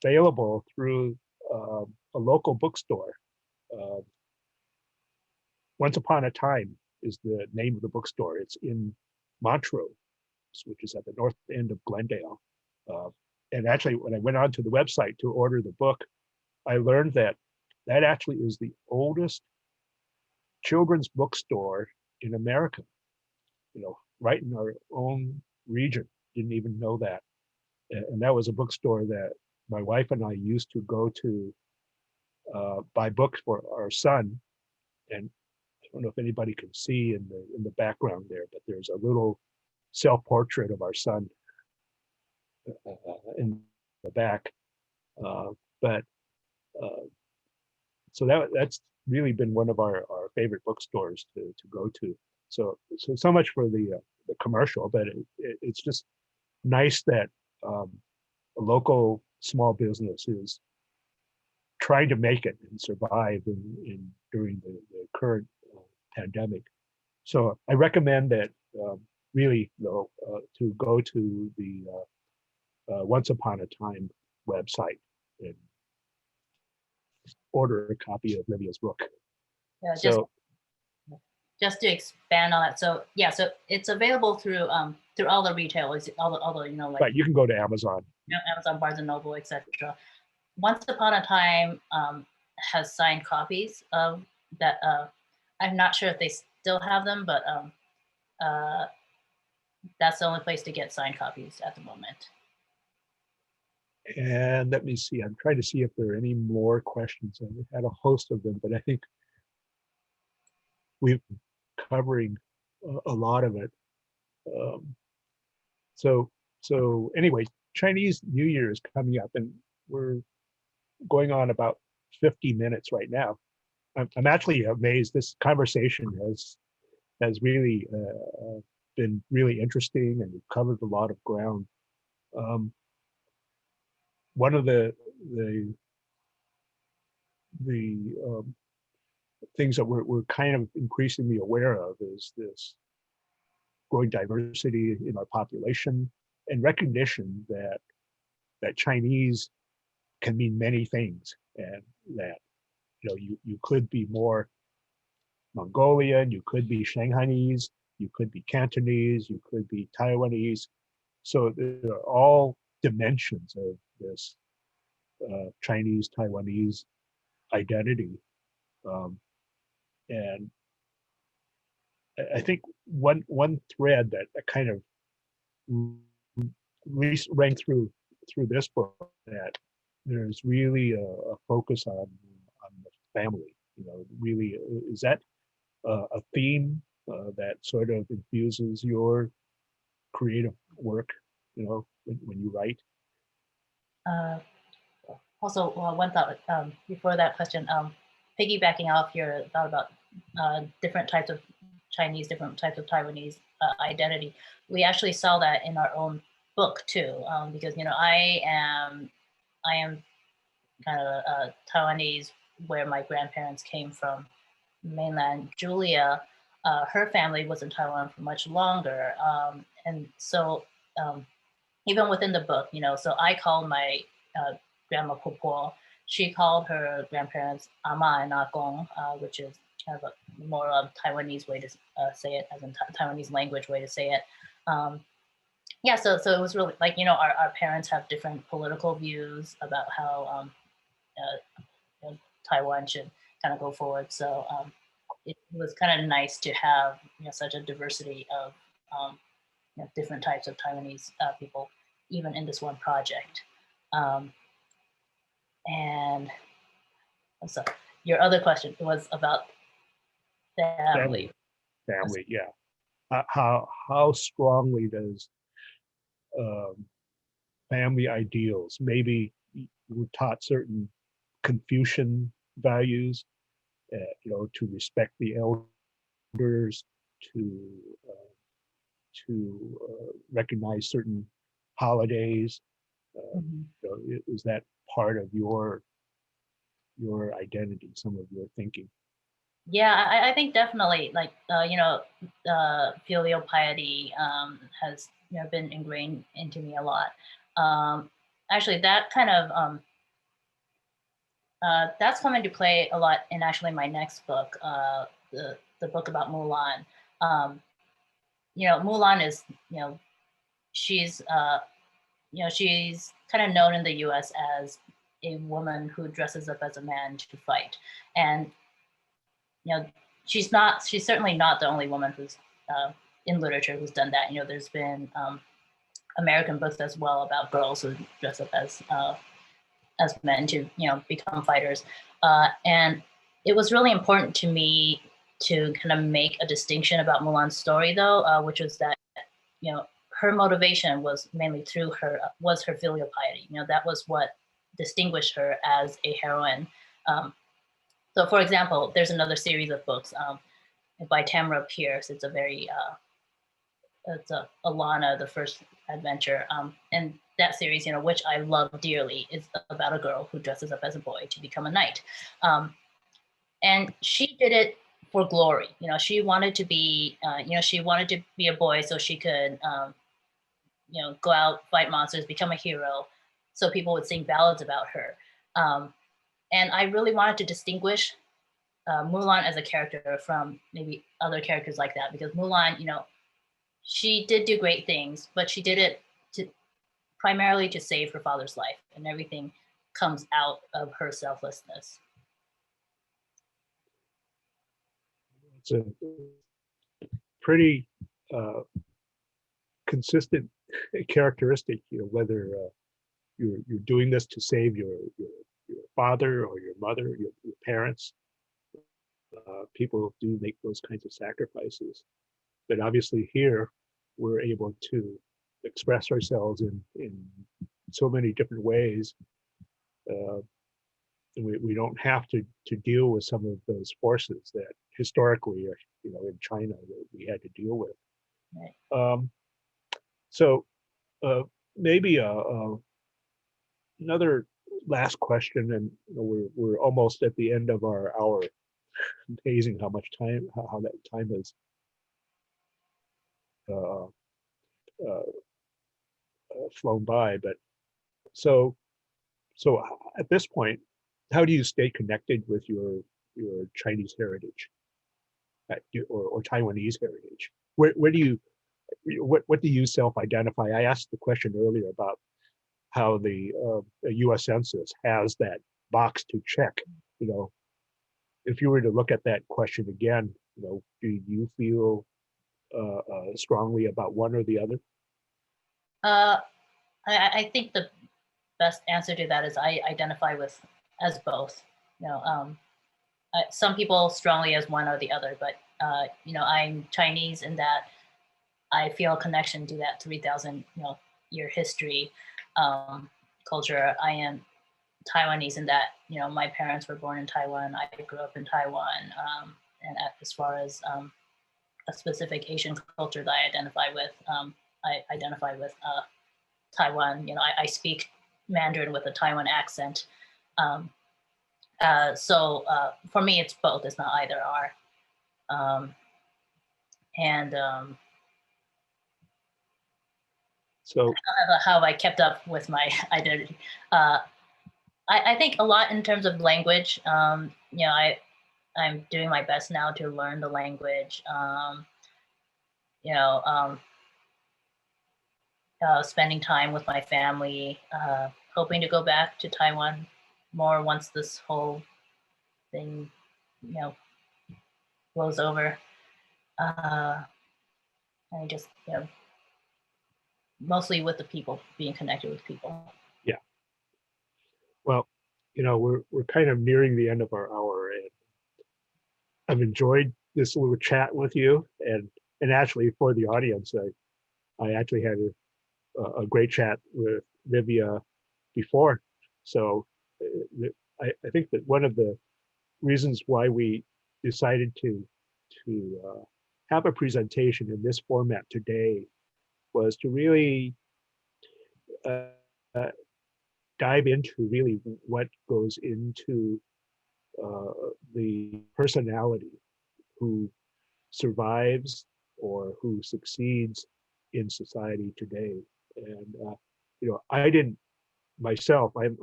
available through a local bookstore. Once Upon a Time is the name of the bookstore. It's in Montrose, which is at the north end of Glendale. And actually, when I went onto the website to order the book, I learned that that actually is the oldest children's bookstore in America. Right in our own region. Didn't even know that. And that was a bookstore that my wife and I used to go to buy books for our son. And I don't know if anybody can see in the background there, but there's a little self-portrait of our son in the back. But so that's really been one of our favorite bookstores to go to. So much for the commercial, but it's just nice that a local small business is trying to make it and survive during the current pandemic. So I recommend that really to go to the Once Upon a Time website and order a copy of Livia's book. Yeah, So just to expand on that, so yeah, so it's available through all the retailers, all the like right, you can go to Amazon. Amazon, Barnes and Noble, etc. Once Upon a Time has signed copies of that. I'm not sure if they still have them, but that's the only place to get signed copies at the moment. And let me see, I'm trying to see if there are any more questions. I had a host of them, but I think we've been covering a lot of it. So anyway, Chinese New Year is coming up, and we're going on about 50 minutes right now. I'm actually amazed. This conversation has really been really interesting, and we've covered a lot of ground. One of the things that we're kind of increasingly aware of is this growing diversity in our population, and recognition that Chinese can mean many things, and that you could be more Mongolian, you could be Shanghainese, you could be Cantonese, you could be Taiwanese. So there are all dimensions of this Chinese Taiwanese identity, and I think one thread that kind of at least rang through this book, that there's really a focus on the family. Really, is that a theme that sort of infuses your creative work? When you write. Also, one thought before that question, piggybacking off your thought about different types of Chinese, different types of Taiwanese identity, we actually saw that in our own book too, because I am kind of Taiwanese, where my grandparents came from mainland. Julia, her family was in Taiwan for much longer, and so even within the book, so I called my grandma Popo. She called her grandparents Ama and Agong, which is kind of a more Taiwanese way to say it, as in Taiwanese language way to say it. Yeah, so it was really like, our parents have different political views about how Taiwan should kind of go forward. So it was kind of nice to have such a diversity of different types of Taiwanese people, even in this one project. And so your other question was about family. Family, yeah. How strongly does family ideals, maybe you were taught certain Confucian values, to respect the elders, to recognize certain holidays. Mhm. Is that part of your identity, some of your thinking? Yeah, I think definitely, like, filial piety has been ingrained into me a lot. Actually, that kind of that's come into play a lot in actually my next book, the book about Mulan. Um, Mulan is, she's she's kind of known in the U.S. as a woman who dresses up as a man to fight, and you know she's certainly not the only woman who's in literature who's done that. There's been American books as well about girls who dress up as men to become fighters, and it was really important to me to kind of make a distinction about Mulan's story, though, which was that her motivation was mainly through her filial piety. That was what distinguished her as a heroine. So, for example, there's another series of books by Tamara Pierce. It's it's Alana, the first adventure, and that series, which I love dearly, is about a girl who dresses up as a boy to become a knight, and she did it for glory. She wanted to be, she wanted to be a boy so she could, go out, fight monsters, become a hero, so people would sing ballads about her. And I really wanted to distinguish Mulan as a character from maybe other characters like that, because Mulan, she did do great things, but she did it primarily to save her father's life, and everything comes out of her selflessness. It's a pretty consistent characteristic, whether you're doing this to save your father or your mother, your parents. People do make those kinds of sacrifices, but obviously here we're able to express ourselves in so many different ways. We don't have to deal with some of those forces that historically, in China, that we had to deal with. Right. So maybe another last question, and we're almost at the end of our hour. Amazing how much time, how that time has flown by. But so at this point, how do you stay connected with your Chinese heritage, or Taiwanese heritage? Where do you what do you self-identify? I asked the question earlier about how the U.S. Census has that box to check. If you were to look at that question again, do you feel strongly about one or the other? I think the best answer to that is I identify with as both. Some people strongly as one or the other, but I'm Chinese in that I feel a connection to that 3,000 year history, culture. I am Taiwanese in that my parents were born in Taiwan. I grew up in Taiwan, and as far as a specific Asian culture that I identify with Taiwan. I speak Mandarin with a Taiwan accent. So for me, it's both. It's not either or. And So how I kept up with my identity. I think a lot in terms of language. I'm doing my best now to learn the language. Spending time with my family, hoping to go back to Taiwan more once this whole thing, blows over. And just, mostly with the people, being connected with people. Yeah. Well, we're kind of nearing the end of our hour, and I've enjoyed this little chat with you, and actually for the audience, I actually had a great chat with Livia before, so I think that one of the reasons why we decided to have a presentation in this format today was to really uh, uh, dive into really what goes into the personality who survives or who succeeds in society today. And I didn't myself. An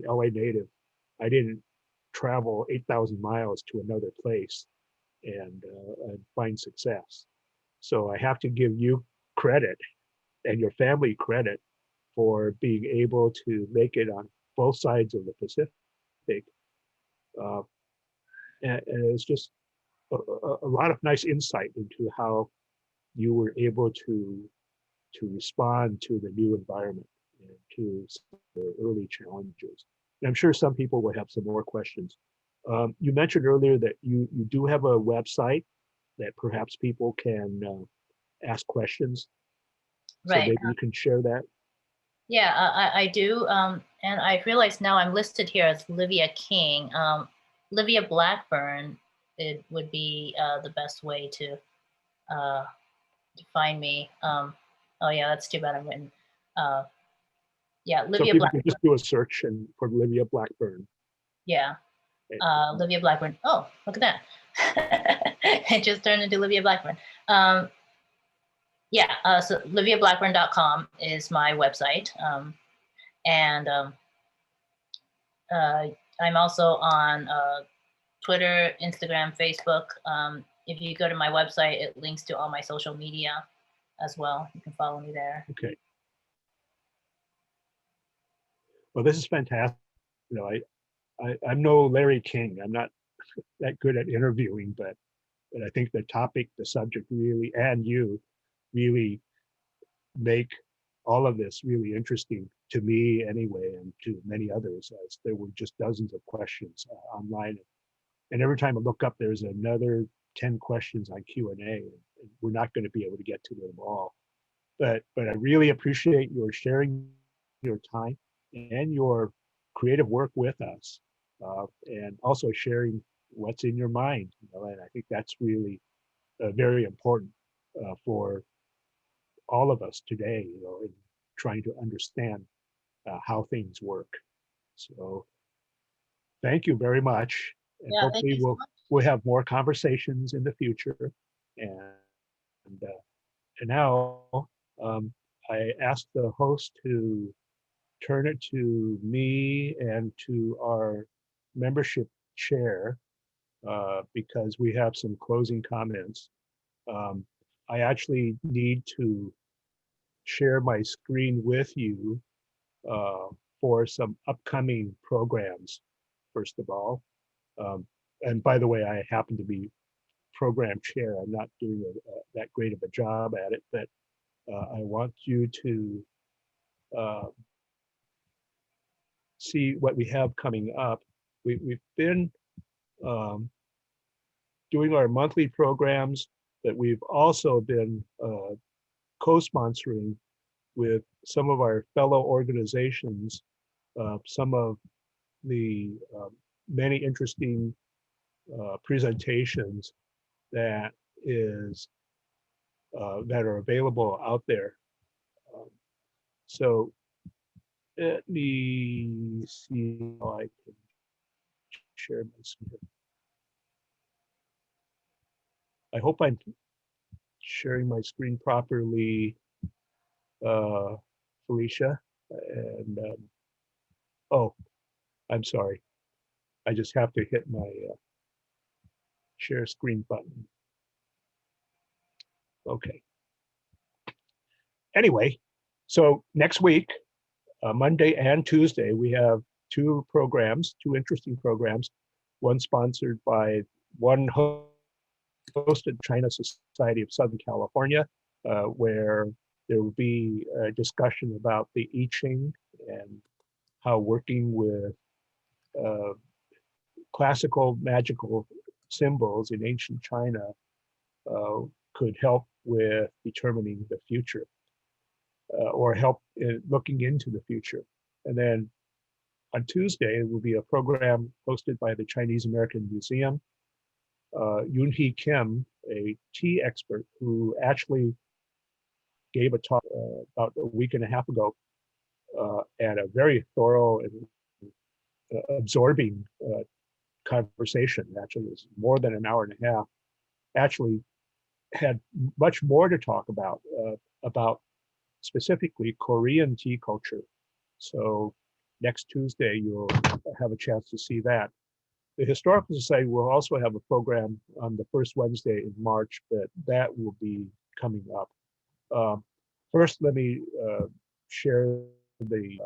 LA native. I didn't travel 8,000 miles to another place and find success. So I have to give you credit and your family credit for being able to make it on both sides of the Pacific. Uh, and it's just a lot of nice insight into how you were able to respond to the new environment and to the early challenges. And I'm sure some people will have some more questions. You mentioned earlier that you do have a website that perhaps people can ask questions. So Right. maybe you can share that. Yeah, I do. And I realize now I'm listed here as Livia King. Livia Blackburne, it would be the best way to find me. Oh yeah, that's too bad I'm written. Yeah, So Livia people Blackburne. can just do a search and for Livia Blackburne. Yeah, Livia Blackburne. Oh, look at that. It just turned into Livia Blackburne. Yeah, so liviablackburn.com is my website. And I'm also on Twitter, Instagram, Facebook. If you go to my website, it links to all my social media as well. You can follow me there. Okay. Well, this is fantastic. I'm no Larry King. I'm not that good at interviewing, but I think the topic, the subject really, and you really make all of this really interesting to me anyway, and to many others, as there were just dozens of questions online. And every time I look up, there's another 10 questions on Q&A, and we're not going to be able to get to them all. But I really appreciate your sharing your time and your creative work with us, and also sharing what's in your mind. And I think that's really very important for all of us today, in trying to understand how things work. So thank you very much. And Yeah, thank hopefully you so much. we'll have more conversations in the future. And now I ask the host to turn it to me and to our membership chair, because we have some closing comments. I actually need to share my screen with you uh, for some upcoming programs, first of all. Um, and by the way, I happen to be program chair. I'm not doing that great of a job at it, but I want you to uh, see what we have coming up. We've been um, doing our monthly programs, but we've also been co-sponsoring with some of our fellow organizations, some of the many interesting presentations that is that are available out there. Um, so let me see how I can share my screen. I hope I'm sharing my screen properly, Felicia. And oh, I'm sorry. I just have to hit my share screen button. Okay. Anyway, so next week, Monday and Tuesday, we have two programs, two interesting programs, one sponsored by one hosted China Society of Southern California, where there will be a discussion about the I Ching and how working with uh, classical magical symbols in ancient China uh, could help with determining the future, or help in looking into the future. And then On Tuesday, it will be a program hosted by the Chinese American Museum. Yoon-hee Kim, a tea expert who actually gave a talk about a week and a half ago at a very thorough and absorbing conversation. Actually, it was more than an hour and a half. Actually, had much more to talk about specifically Korean tea culture. So next Tuesday, you'll have a chance to see that. The Historical Society will also have a program on the first Wednesday in March, but that will be coming up. First, let me share the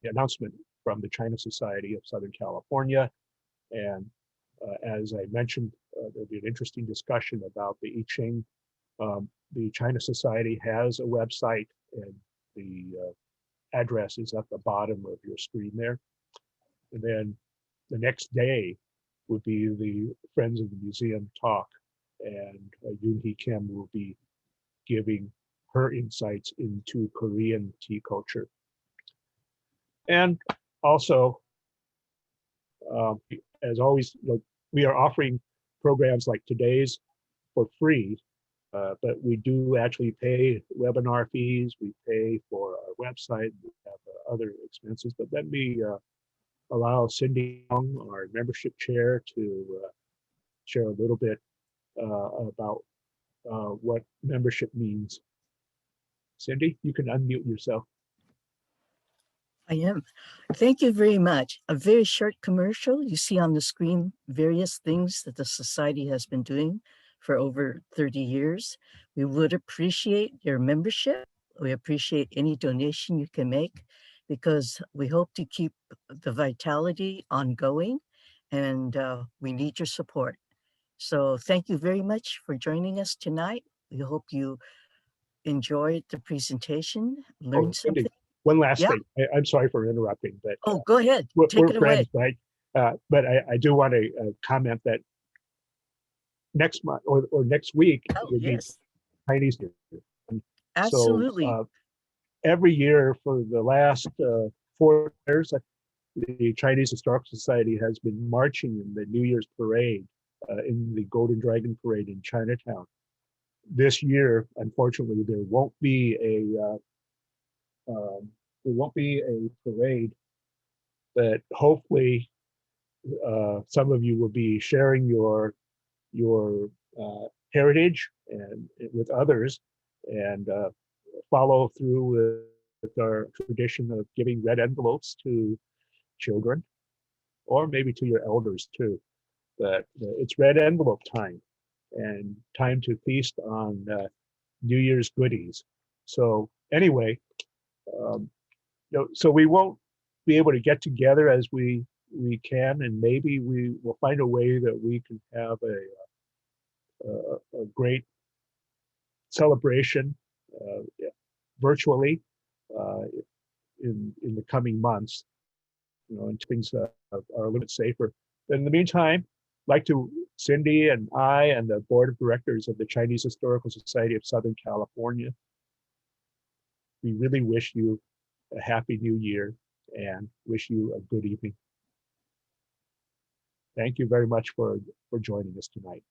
announcement from the China Society of Southern California. And as I mentioned, there'll be an interesting discussion about the I Ching. The China Society has a website, and the address is at the bottom of your screen there. And then the next day would be the Friends of the Museum talk, and Yoon-hee Kim will be giving her insights into Korean tea culture. And also, as always, we are offering programs like today's for free, but we do actually pay webinar fees. We pay for our website. We have other expenses, but let me allow Cindy Young, our membership chair, to share a little bit about what membership means. Cindy, you can unmute yourself. I am. Thank you very much. A very short commercial. You see on the screen various things that the Society has been doing for over 30 years. We would appreciate your membership. We appreciate any donation you can make, because we hope to keep the vitality ongoing, and we need your support. So thank you very much for joining us tonight. We hope you enjoyed the presentation, learned Cindy, something. one last thing. I'm sorry for interrupting, but Oh, go ahead. Take we're it friends, away. right? But I do want to comment that next month or next week Oh, will be yes, Chinese New Year. absolutely. So every year for the last 4 years, the Chinese Historical Society has been marching in the New Year's parade, in the Golden Dragon Parade in Chinatown. This year, unfortunately, there won't be a parade, but hopefully some of you will be sharing your heritage and with others, and follow through with our tradition of giving red envelopes to children, or maybe to your elders too. But it's red envelope time, and time to feast on New Year's goodies. So anyway, so we won't be able to get together as we can, and maybe we will find a way that we can have a great celebration virtually in the coming months, and things are a little bit safer. But in the meantime, like to Cindy and I and the board of directors of the Chinese Historical Society of Southern California, we really wish you a happy new year and wish you a good evening. Thank you very much for joining us tonight.